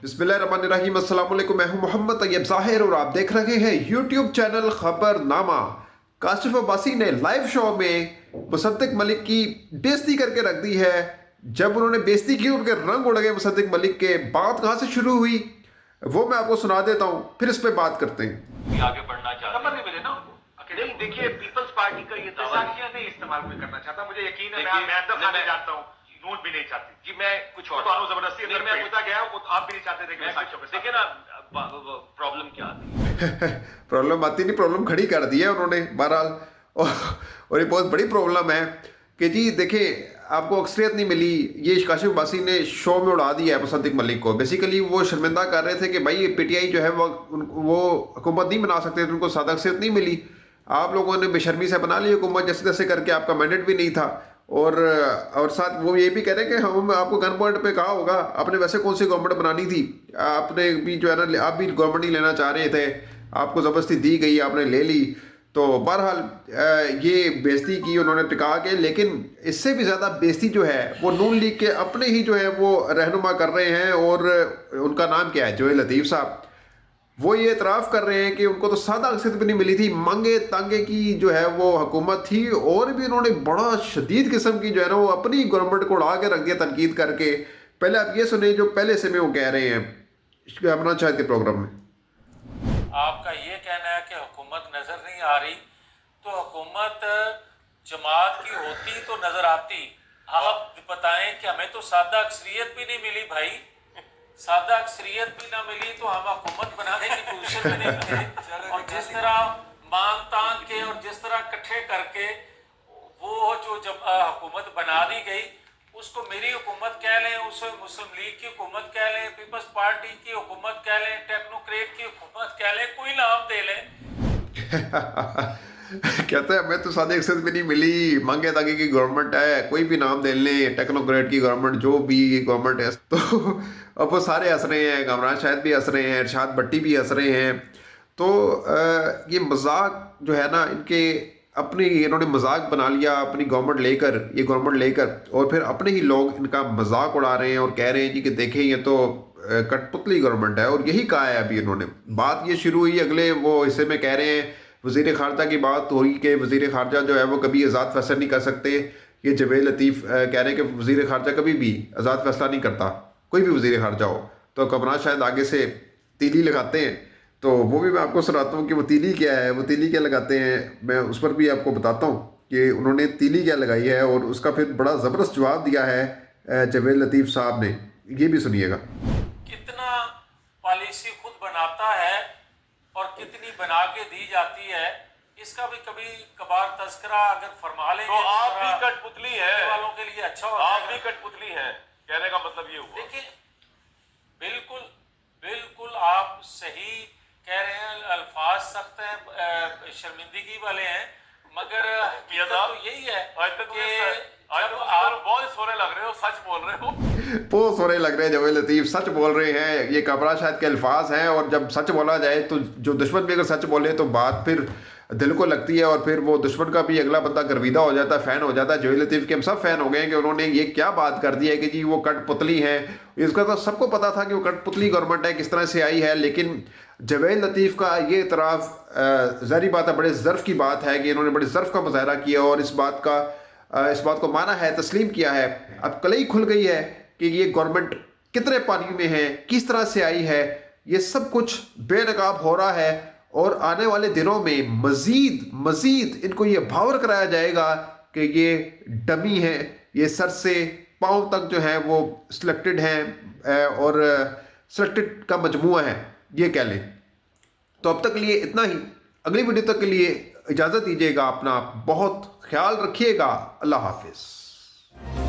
बिस्मिल्लाहिर्रहमानिर्रहीम। अस्सलाम वालेकुम। मैं हूं मोहम्मद तैयब ज़ाहिर और आप देख रहे हैं यूट्यूब चैनल खबरनामा। काशिफ अब्बासी ने लाइव शो में मुसद्दिक मलिक की बेइज्जती करके रख दी है। जब उन्होंने बेइज्जती की उनके रंग उड़ गए मुसद्दिक मलिक के। बात कहाँ से शुरू हुई वो मैं आपको सुना देता हूँ, फिर इस पर बात करते हैं। आगे बढ़ना चाहते हैं, नहीं मिले ना उनको। नहीं, देखिए पीपल्स पार्टी का ये दावा नहीं इस्तेमाल कोई करना चाहता। मुझे यकीन है मैं तो खाने जानता हूँ, नून भी नहीं चाहती जी। मैं कुछ और जबरदस्ती नहीं, मैं पूछा गया आप भी नहीं चाहते थे कि मैं साथियों के। देखिए ना प्रॉब्लम क्या आती है। प्रॉब्लम आती नहीं, प्रॉब्लम खड़ी कर दी है उन्होंने बहरहाल। और ये बहुत बड़ी प्रॉब्लम है कि जी देखिए आपको अक्सरियत नहीं मिली। ये काशिफ अब्बासी ने शो में उड़ा दिया है मुसद्दिक मलिक को। बेसिकली वो शर्मिंदा कर रहे थे कि भाई पीटीआई जो है वो हुकूमत नहीं बना सकते थे, उनको सादा अक्सरियत नहीं मिली। आप लोगों ने बेशर्मी से बना ली हुकूमत जैसे तैसे करके, आपका मैंडेट भी नहीं था। और साथ वो ये भी कह रहे हैं कि हम आपको गन पॉइंट पे कहा होगा, आपने वैसे कौन सी गवर्नमेंट बनानी थी। आपने भी जो है ना, आप भी गवर्नमेंट ही लेना चाह रहे थे, आपको ज़बरदस्ती दी गई, आपने ले ली। तो बहरहाल ये बेइज्जती की उन्होंने टिका के। लेकिन इससे भी ज़्यादा बेइज्जती जो है वो नून लीग के अपने ही जो है वो रहनुमा कर रहे हैं। और उनका नाम क्या है, जोए लतीफ़ साहब। वो ये इतराफ़ कर रहे हैं कि उनको तो सादा अक्सरियत भी नहीं मिली थी, मांगे तांगे की जो है वो हुकूमत थी। और भी उन्होंने बड़ा शदीद किस्म की जो है ना वो अपनी गवर्नमेंट को उड़ा के रख दिया तनकीद करके। पहले आप ये सुने जो पहले से में वो कह रहे हैं अपना शायद के प्रोग्राम में। आपका ये कहना है कि हुकूमत नज़र नहीं आ रही, तो हुकूमत जमात की होती तो नज़र आती। आप बताएं कि हमें तो सादा अक्सरियत भी नहीं मिली भाई, सादा अक्सरियत भी ना मिली तो हम हुकूमत बनाने की पोजीशन में नहीं थे। और जिस तरह मांग तांग के और जिस तरह इकट्ठे करके वो जो जब हुकूमत बना दी गई, उसको मेरी हुकूमत कह लें, उसे मुस्लिम लीग की हुकूमत कह लें, पीपल्स पार्टी की हुकूमत कह लें, टेक्नोक्रेट की हुकूमत कह लें, कोई नाम दे लें। कहते हैं हमें तो सादी अक्सरियत भी नहीं मिली, मांगे तांगे की गवर्नमेंट है, कोई भी नाम दे लें, टेक्नोक्रेट की गवर्नमेंट, जो भी गवर्नमेंट है। तो अब वो सारे हंस रहे हैं, कामरान शाहिद भी हंस रहे हैं, इरशाद भट्टी भी हंस रहे हैं। तो ये मजाक जो है ना इनके अपनी, इन्होंने मजाक बना लिया अपनी गवर्नमेंट लेकर, ये गवर्नमेंट लेकर। और फिर अपने ही लोग इनका मजाक उड़ा रहे हैं और कह रहे हैं जी कि देखें ये तो कठपुतली गवर्नमेंट है। और यही कहा है अभी इन्होंने। बात ये शुरू हुई अगले वो हिस्से में, कह रहे हैं वज़ीर ख़ारजा की बात हो रही कि वज़ीर ख़ारजा जो है वो कभी आज़ाद फैसला नहीं कर सकते। ये जवेद लतीफ़ कह रहे हैं कि वज़ीर ख़ारजा कभी भी आज़ाद फैसला नहीं करता, कोई भी वज़ीर ख़ारजा हो। तो कामरान शायद आगे से तीली लगाते हैं, तो वो भी मैं आपको सुनाता हूँ कि वो तीली क्या है, वो तीली क्या लगाते हैं। मैं उस पर भी आपको बताता हूँ कि उन्होंने तीली क्या लगाई है और उसका फिर बड़ा ज़बरदस्त जवाब दिया है जवेद लतीफ़ साहब ने। ये भी सुनिएगा। कितना पॉलिसी खुद बनाता है और कितनी बना के दी जाती है, इसका भी कभी कभार तस्करा अगर फरमा लेंगे तो आप भी कठपुतली हैं वालों के लिए अच्छा होगा। आप भी कठपुतली हैं, कहने का मतलब ये हुआ। देखिए बिल्कुल बिल्कुल आप सही कह रहे हैं, अल्फाज सख्त हैं, शर्मिंदगी वाले हैं, मगर तो यही है कि आप बहुत सोने लग रहे हो, सच बोल रहे हो। बहुत सोने लग रहे हैं जवेद लतीफ़, सच बोल रहे हैं। ये कामरान शाहिद के अल्फाज हैं। और जब सच बोला जाए तो जो दुश्मन भी अगर सच बोले तो बात फिर दिल को लगती है। और फिर वो दुश्मन का भी अगला बंदा गर्विदा हो जाता है, फ़ैन हो जाता है। जवेद लतीफ़ के हम सब फ़ैन हो गए हैं कि उन्होंने ये क्या बात कर दी है कि जी वो कठपुतली हैं। इसका तो सबको पता था कि वो कठपुतली गवर्नमेंट है, किस तरह से आई है। लेकिन जवेद लतीफ़ का ये इतराफ़ ज़ाहिर बात है, बड़े ज़र्फ़ की बात है कि इन्होंने बड़े ज़र्फ़ का मुज़ाहरा किया और इस बात को माना है, तस्लीम किया है। अब कलई खुल गई है कि ये गवर्नमेंट कितने पानी में है, किस तरह से आई है। ये सब कुछ बेनकाब हो रहा है। और आने वाले दिनों में मज़ीद इनको ये भावर कराया जाएगा कि ये डमी है, ये सर से पाँव तक जो है वो सिलेक्टेड हैं और सिलेक्टेड का मजमूआ है, ये कह लें। तो अब तक के लिए इतना ही। अगली वीडियो तक के लिए इजाज़त दीजिएगा, अपना बहुत ख्याल रखिएगा। अल्लाह हाफिज़।